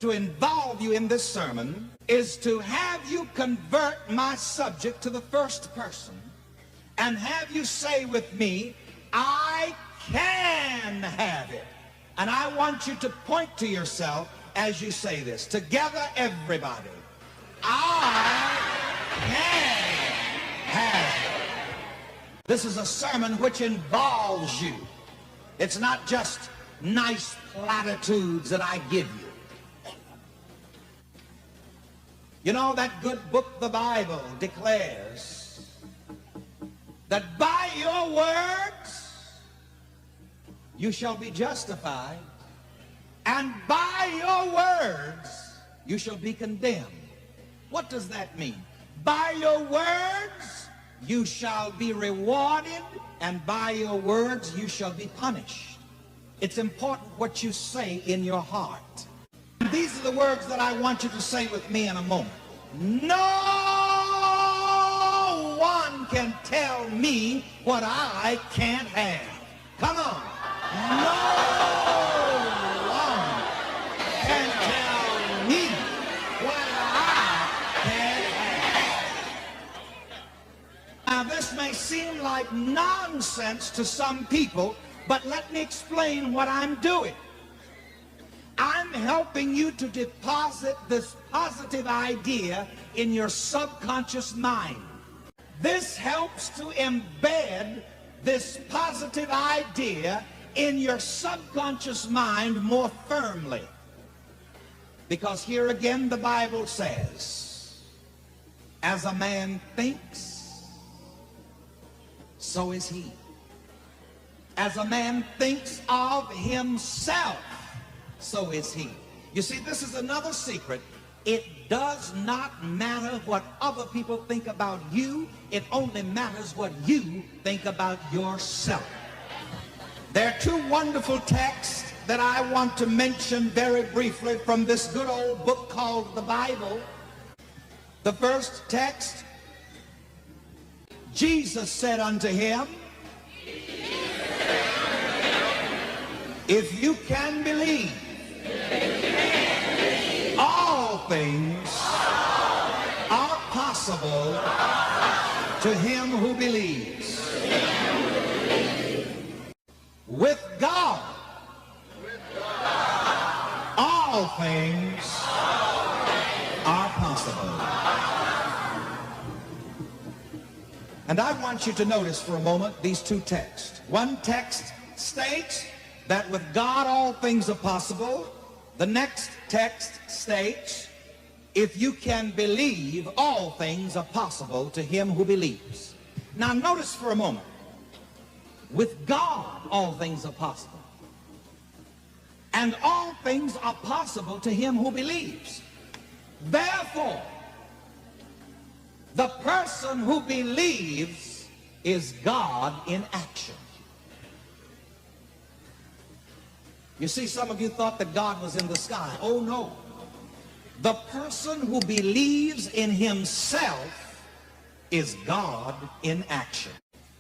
to involve you in this sermon is to have you convert my subject to the first person and have you say with me, I can have it. And I want you to point to yourself as you say this. Together, everybody. I can have it. This is a sermon which involves you. It's not just nice platitudes that I give you. You know, that good book, the Bible, declares that by your words you shall be justified, and by your words you shall be condemned. What does that mean? By your words you shall be rewarded, and by your words you shall be punished. It's important what you say in your heart. These are the words that I want you to say with me in a moment. No one can tell me what I can't have. Come on. No one can tell me what I can't have. Now, this may seem like nonsense to some people, but let me explain what I'm doing. I'm helping you to deposit this positive idea in your subconscious mind. This helps to embed this positive idea in your subconscious mind more firmly. Because here again the Bible says, as a man thinks, so is he. As a man thinks of himself, so is he. You see, this is another secret. It does not matter what other people think about you. It only matters what you think about yourself. There are two wonderful texts that I want to mention very briefly from this good old book called the Bible. The first text, Jesus said unto him, if you can believe, all things are possible to him who believes. With God, all things are possible. And I want you to notice for a moment these two texts. One text states that with God all things are possible. The next text states, if you can believe, all things are possible to him who believes. Now notice for a moment, with God all things are possible. And all things are possible to him who believes. Therefore, the person who believes is God in action. You see, some of you thought that God was in the sky. Oh, no. The person who believes in himself is God in action.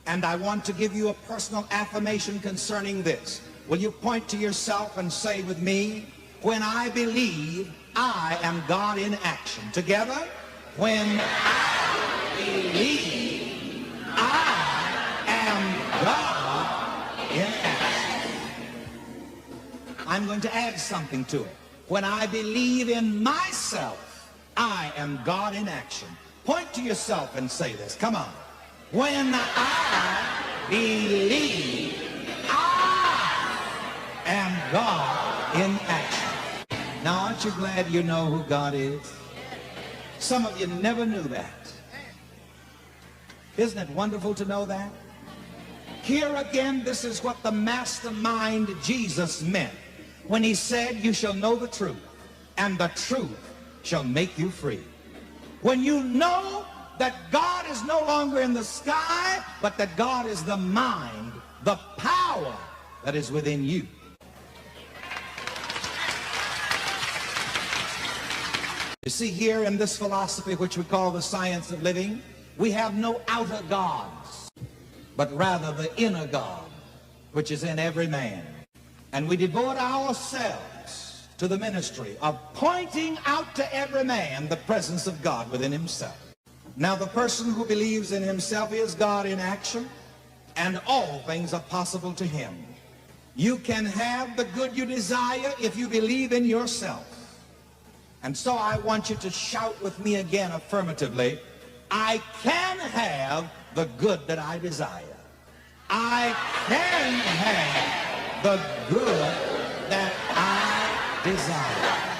And I want to give you a personal affirmation concerning this. Will you point to yourself and say with me, when I believe, I am God in action. Together, when I believe, I am God in action. I'm going to add something to it. When I believe in myself, I am God in action. Point to yourself and say this. Come on. When I believe, I am God in action. Now, aren't you glad you know who God is? Some of you never knew that. Isn't it wonderful to know that? Here again, this is what the mastermind Jesus meant when he said, you shall know the truth, and the truth shall make you free. When you know that God is no longer in the sky, but that God is the mind, the power that is within you. You see, here in this philosophy, which we call the science of living, we have no outer gods, but rather the inner God, which is in every man. And we devote ourselves to the ministry of pointing out to every man the presence of God within himself. Now, the person who believes in himself is God in action, and all things are possible to him. You can have the good you desire if you believe in yourself. And so I want you to shout with me again affirmatively, I can have the good that I desire. I can have the good that I desire.